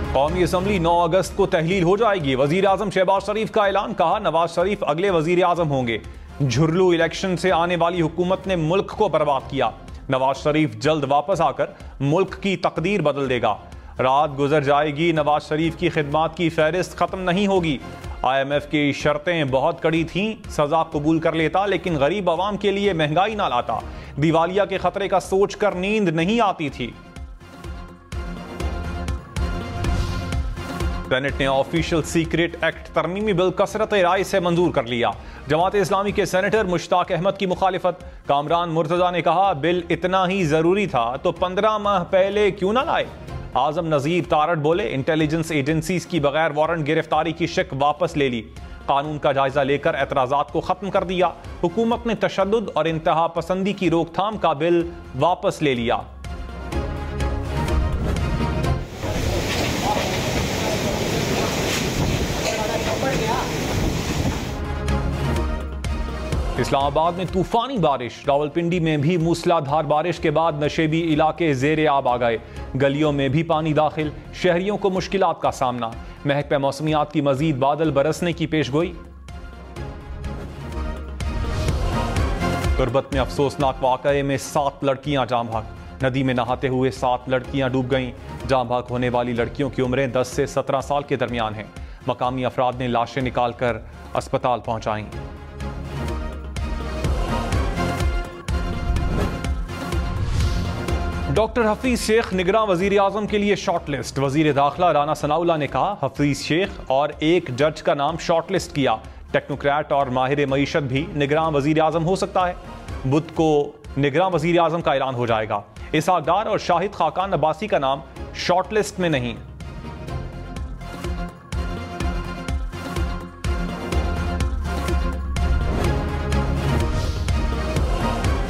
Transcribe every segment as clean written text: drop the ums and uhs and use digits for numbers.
कौमी असम्बली 9 अगस्त को तहलील हो जाएगी। वजीर आजम शहबाज शरीफ का ऐलान, कहा नवाज शरीफ अगले वजीर आजम होंगे। झुर्लू इलेक्शन से आने वाली हुकूमत ने मुल्क को बर्बाद किया। नवाज शरीफ जल्द वापस आकर मुल्क की तकदीर बदल देगा। रात गुजर जाएगी, नवाज शरीफ की खिदमात की फहरिस्त खत्म नहीं होगी। IMF की शर्तें बहुत कड़ी थीं, सजा कबूल कर लेता लेकिन गरीब आवाम के लिए महंगाई ना लाता। दिवालिया के खतरे का सोचकर नींद नहीं आती थी। सेनेट ने ऑफिशियल सीक्रेट एक्ट तरमीमी बिल कसरत राय से मंजूर कर लिया। जमात इस्लामी के सेनेटर मुश्ताक अहमद की मुखालिफत। कामरान मुर्तजा ने कहा बिल इतना ही जरूरी था तो 15 माह पहले क्यों ना लाए। आजम नजीर तारड़ बोले इंटेलिजेंस एजेंसीज की बगैर वारंट गिरफ्तारी की शिक वापस ले ली। कानून का जायजा लेकर एतराजात को खत्म कर दिया। हुकूमत ने तशद्दुद और इंतहा पसंदी की रोकथाम का बिल वापस ले लिया। इस्लामाबाद में तूफानी बारिश, रावलपिंडी में भी मूसलाधार बारिश के बाद नशेबी इलाके जेर आब आ गए। गलियों में भी पानी दाखिल, शहरियों को मुश्किलात का सामना। महकमा मौसमियात की मजीद बादल बरसने की पेशगोई। तुरबत में अफसोसनाक वाकये में 7 लड़कियां जाँ भाग। नदी में नहाते हुए 7 लड़कियां डूब गईं। जाँ भाग होने वाली लड़कियों की उम्रें 10 से 17 साल के दरमियान हैं। मकामी अफराद ने लाशें निकालकर अस्पताल पहुंचाईं। डॉक्टर हफीज शेख निगरान वजीर आजम के लिए शॉर्टलिस्ट। वजीर दाखिला राना सनाउल्लाह ने कहा हफीज शेख और एक जज का नाम शॉर्टलिस्ट किया। टेक्नोक्रेट और माहिर मईशत भी निगरान वजीर आजम हो सकता है। बुध को निगरान वजीर आजम का ऐलान हो जाएगा। इसहाक डार और शाहिद खाकान अब्बासी का नाम शॉर्टलिस्ट में नहीं।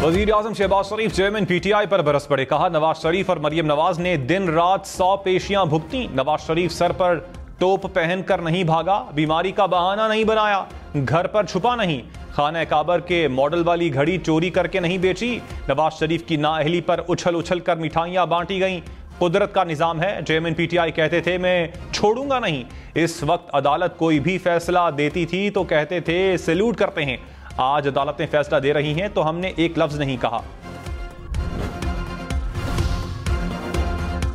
वजीर आजम शहबाज शरीफ चेयरमैन PTI पर बरस पड़े। कहा नवाज शरीफ और मरियम नवाज ने दिन रात 100 पेशियां भुगती। नवाज शरीफ सर पर टोप पहनकर नहीं भागा, बीमारी का बहाना नहीं बनाया, घर पर छुपा नहीं, खाना काबर के मॉडल वाली घड़ी चोरी करके नहीं बेची। नवाज शरीफ की नाअहली पर उछल उछल कर मिठाइयां बांटी गईं। कुदरत का निजाम है। चेयरमैन PTI कहते थे मैं छोड़ूंगा नहीं। इस वक्त अदालत कोई भी फैसला देती थी तो कहते थे सैल्यूट करते हैं। आज अदालतें फैसला दे रही हैं तो हमने एक लफ्ज नहीं कहा।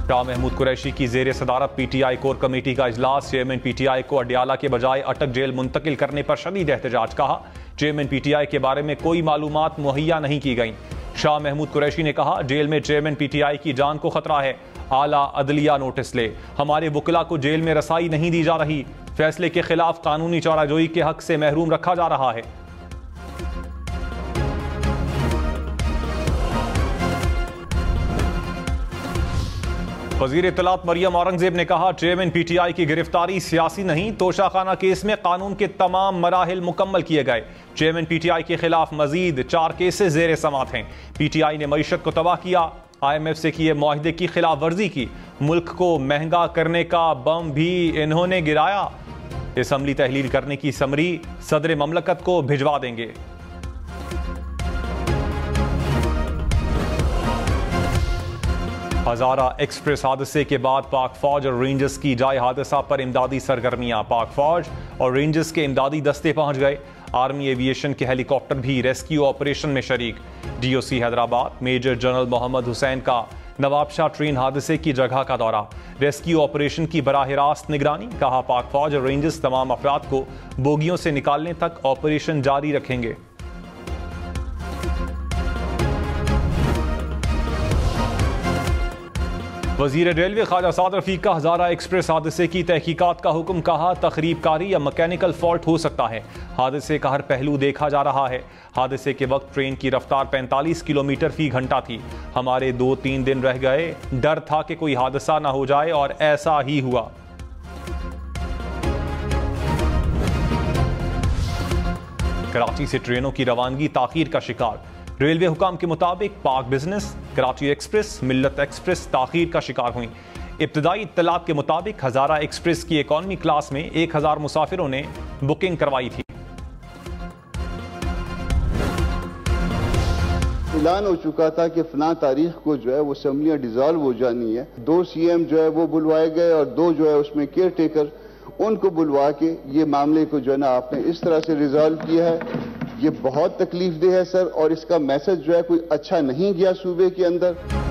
शाह महमूद कुरैशी की जेर सदारत PTI कोर कमेटी का इजलास। चेयरमैन PTI को अडयाला के बजाय अटक जेल मुंतकिल करने पर शदीद एहतजाज। कहा चेयरमैन PTI के बारे में कोई मालूमात मुहैया नहीं की गई। शाह महमूद कुरैशी ने कहा जेल में चेयरमैन PTI की जान को खतरा है। आला अदलिया नोटिस ले, हमारे वकिला को जेल में रसाई नहीं दी जा रही। फैसले के खिलाफ कानूनी चाराजोई के हक से महरूम रखा जा रहा है। वजीर इत्तलात मरियम औरंगजेब ने कहा चेयरमैन PTI की गिरफ्तारी सियासी नहीं, तोशाखाना केस में कानून के तमाम मराहिल मुकम्मल किए गए। चेयरमैन PTI के खिलाफ मजीद 4 केसेस जेर समात हैं। PTI ने मईशत को तबाह किया, IMF से किए मुआहदे की खिलाफ वर्जी की, मुल्क को महंगा करने का बम भी इन्होंने गिराया। असम्बली तहलील करने की समरी सदर ममलकत को भिजवा देंगे। हजारा एक्सप्रेस हादसे के बाद पाक फौज और रेंजर्स की जाए हादसा पर इमदादी सरगर्मियां। पाक फौज और रेंजर्स के इमदादी दस्ते पहुंच गए। आर्मी एविएशन के हेलीकॉप्टर भी रेस्क्यू ऑपरेशन में शरीक। DOC Hyderabad major general Mohammad Hussain का नवाबशाह ट्रेन हादसे की जगह का दौरा। रेस्क्यू ऑपरेशन की बराह रास्त निगरानी। कहा पाक फौज और रेंजर्स तमाम अफराद को बोगियों से निकालने तक ऑपरेशन जारी रखेंगे। वजीर रेलवे ख्वाजा साद रफीक का हजारा एक्सप्रेस हादसे की तहकीकात का हुक्म। कहा तखरीबकारी या मैकेनिकल फॉल्ट हो सकता है। हादसे का हर पहलू देखा जा रहा है। हादसे के वक्त ट्रेन की रफ्तार 45 किलोमीटर फी घंटा थी। हमारे 2-3 दिन रह गए, डर था कि कोई हादसा ना हो जाए और ऐसा ही हुआ। कराची से ट्रेनों की रवानगी ताखीर का शिकार। रेलवे हुकाम के मुताबिक पाक बिजनेस, कराची एक्सप्रेस, मिल्लत एक्सप्रेस ताखीर का शिकार हुई। इब्तदाई इत्तलात के मुताबिक हजारा एक्सप्रेस की इकॉनमी क्लास में 1000 मुसाफिरों ने बुकिंग करवाई थी। ऐलान हो चुका था कि फलां तारीख को जो है वो असम्बलियां डिजॉल्व हो जानी है। 2 CM जो है वो बुलवाए गए और 2 जो है उसमें केयर टेकर, उनको बुलवा के ये मामले को जो है ना आपने इस तरह से रिजॉल्व किया है। ये बहुत तकलीफदेह है सर, और इसका मैसेज जो है कोई अच्छा नहीं गया सूबे के अंदर।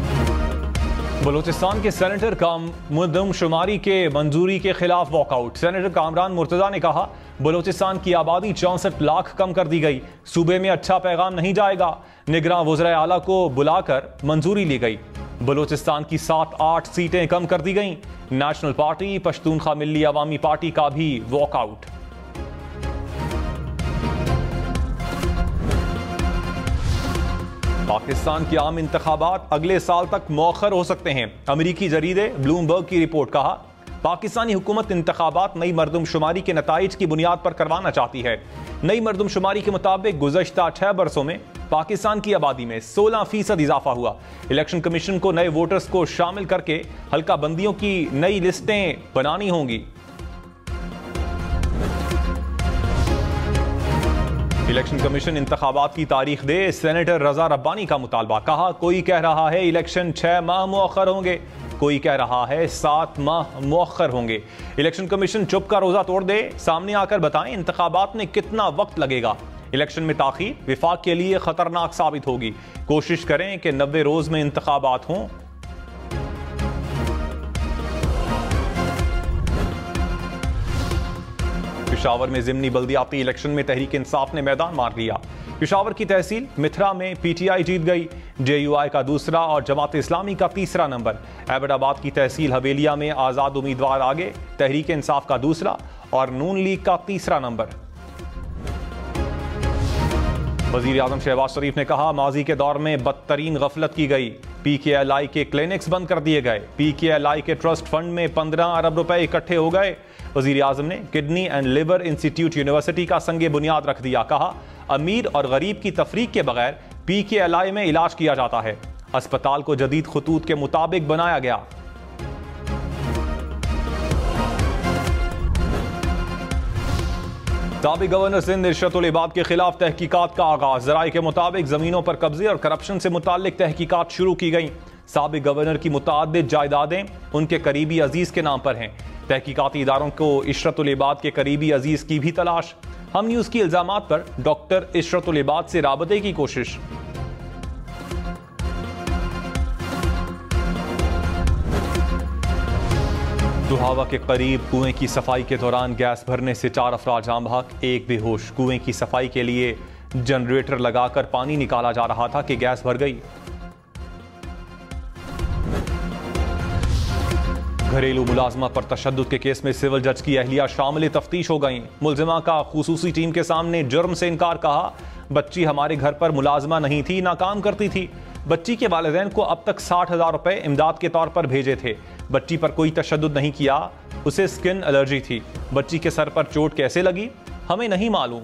बलूचिस्तान के सेनेटर का मरदमशुमारी के मंजूरी के खिलाफ वॉकआउट। सेनेटर कामरान मुर्तजा ने कहा, बलूचिस्तान की आबादी 64 लाख कम कर दी गई, सूबे में अच्छा पैगाम नहीं जाएगा। निगरां वज़ीर आला को बुलाकर मंजूरी ली गई। बलूचिस्तान की 7-8 सीटें कम कर दी गईं। नेशनल पार्टी, पश्तूनखा मिल्ली अवामी पार्टी का भी वॉकआउट। पाकिस्तान के आम इंतखाबात अगले साल तक मौखर हो सकते हैं। अमेरिकी जरीदे ब्लूमबर्ग की रिपोर्ट। कहा, पाकिस्तानी हुकूमत इंतखाबात नई मरदमशुमारी के नताइज की बुनियाद पर करवाना चाहती है। नई मरदमशुमारी के मुताबिक गुज़श्ता 6 बरसों में पाकिस्तान की आबादी में 16% इजाफा हुआ। इलेक्शन कमीशन को नए वोटर्स को शामिल करके हल्का बंदियों की नई लिस्टें बनानी होंगी। इलेक्शन कमीशन इंतखाबात की तारीख दे, सेनेटर रजा रब्बानी का मुतालबा। कहा, कोई कह रहा है इलेक्शन 6 माह मुअख्खर होंगे, कोई कह रहा है 7 माह मुअख्खर होंगे। इलेक्शन कमीशन चुप का रोजा तोड़ दे, सामने आकर बताएं इंतखाबात में कितना वक्त लगेगा। इलेक्शन में ताखीर विफाक के लिए खतरनाक साबित होगी। कोशिश करें कि 90 रोज में इंतखाबात हों। पिशावर में जिमनी बल्दियाती इलेक्शन में तहरीक इंसाफ ने मैदान मार लिया। पिशावर की तहसील मिथरा में PTI जीत गई। JUI का दूसरा और जमात इस्लामी का तीसरा नंबर। एबटाबाद की तहसील हवेलिया में आजाद उम्मीदवार आगे, तहरीक इंसाफ का दूसरा और नून लीग का तीसरा नंबर। वजीर आजम शहबाज शरीफ ने कहा, माजी के दौर में बदतरीन गफलत की गई। PKLI के क्लिनिक्स बंद कर दिए गए। PKLI के ट्रस्ट फंड में 15 अरब रुपए इकट्ठे हो गए। वजीर आजम ने kidney and liver institute university का संगे बुनियाद रख दिया। कहा, अमीर और गरीब की तफरीक के बगैर PKLI में इलाज किया जाता है। अस्पताल को जदीद खतूत के मुताबिक बनाया गया। साबिक गवर्नर सिंध इरशदुल इबाद के खिलाफ तहकीकात का आगाज। जराये के मुताबिक जमीनों पर कब्जे और करप्शन से मुतालिक तहकीकात शुरू की गई। साबिक गवर्नर की मुताद्दिद जायदादें उनके करीबी अजीज के नाम पर हैं। तहकीकाती इदारों को इशरतुल इबाद के करीबी अजीज की भी तलाश। हम न्यूज की इल्जामात पर डॉक्टर इशरतुल इबाद से राबते की कोशिश। दुहावा के करीब कुएं की सफाई के दौरान गैस भरने से 4 अफराद जाम बहक, 1 बेहोश। कुएं की सफाई के लिए जनरेटर लगाकर पानी निकाला जा रहा था कि गैस भर गई। घरेलू मुलाजमा पर तशद्दुद के केस में सिविल जज की अहलिया शामिल तफ्तीश हो गई। मुलजिमा का खुसूसी टीम के सामने जुर्म से इनकार। कहा, बच्ची हमारे घर पर मुलाजमा नहीं थी, ना काम करती थी। बच्ची के वालिदैन को अब तक 60,000 रुपए इमदाद के तौर पर भेजे थे। बच्ची पर कोई तशद्दुद नहीं किया, उसे स्किन एलर्जी थी। बच्ची के सर पर चोट कैसे लगी हमें नहीं मालूम।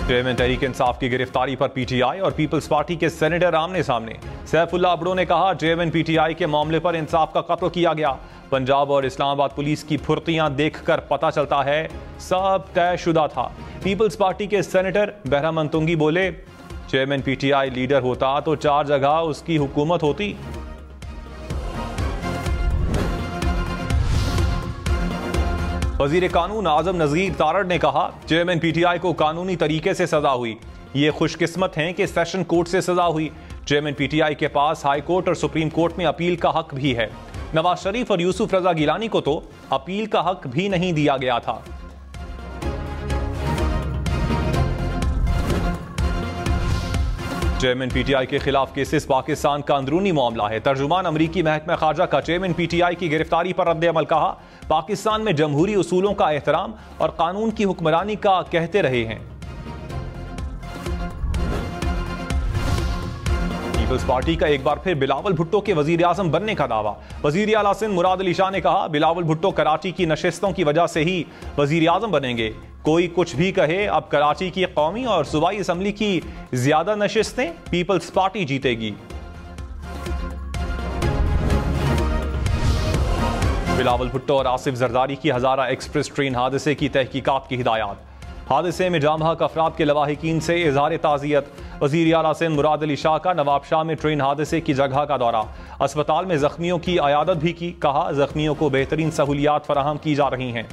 चेयरमैन तहरीक इंसाफ की गिरफ्तारी पर PTI और पीपल्स पार्टी के सेनेटर आमने सामने। सैफुल्लाह अबड़ो ने कहा, चेयरमैन PTI के मामले पर इंसाफ का कत्ल किया गया। पंजाब और इस्लामाबाद पुलिस की फुर्तियां देखकर पता चलता है सब तयशुदा था। पीपल्स पार्टी के सेनेटर बहरामन तुंगी बोले, चेयरमैन PTI लीडर होता तो 4 जगह उसकी हुकूमत होती। वजीर कानून आजम नजीर तारड़ ने कहा, चेयरमैन PTI को कानूनी तरीके से सजा हुई। ये खुशकिस्मत हैं कि सेशन कोर्ट से सजा हुई। चेयरमैन PTI के पास हाई कोर्ट और सुप्रीम कोर्ट में अपील का हक भी है। नवाज शरीफ और यूसुफ रजा गिलानी को तो अपील का हक भी नहीं दिया गया था। चेयरमैन PTI के खिलाफ केसेस पाकिस्तान का अंदरूनी मामला है। तर्जुमान अमरीकी महकमा खारजा का चेयरमैन PTI की गिरफ्तारी पर रद्द अमल। कहा, पाकिस्तान में जमहूरी उसूलों का एहतराम और कानून की हुक्मरानी का कहते रहे हैं। पीपल्स पार्टी का एक बार फिर बिलावल भुट्टो के वजीर आजम बनने का दावा। वजीर आला सिंध मुराद अली शाह ने कहा, बिलावल भुट्टो कराची की नशिस्तों की वजह से ही वजीर आजम बनेंगे। कोई कुछ भी कहे, अब कराची की कौमी और सूबाई असम्बली की ज्यादा नशिस्तें पीपल्स पार्टी जीतेगी। बिलावल भुट्टो और आसिफ जरदारी की हजारा एक्सप्रेस ट्रेन हादसे की तहकीकात की हिदायत। हादसे में जाम हक अफराद के लवाहिकीन से इजहार ताज़ियत। वज़ीर आला सिंध मुराद अली शाह का नवाबशाह में ट्रेन हादसे की जगह का दौरा। अस्पताल में जख्मियों की अयादत भी की। कहा, जख्मियों को बेहतरीन सहूलियात फराहम की जा रही हैं।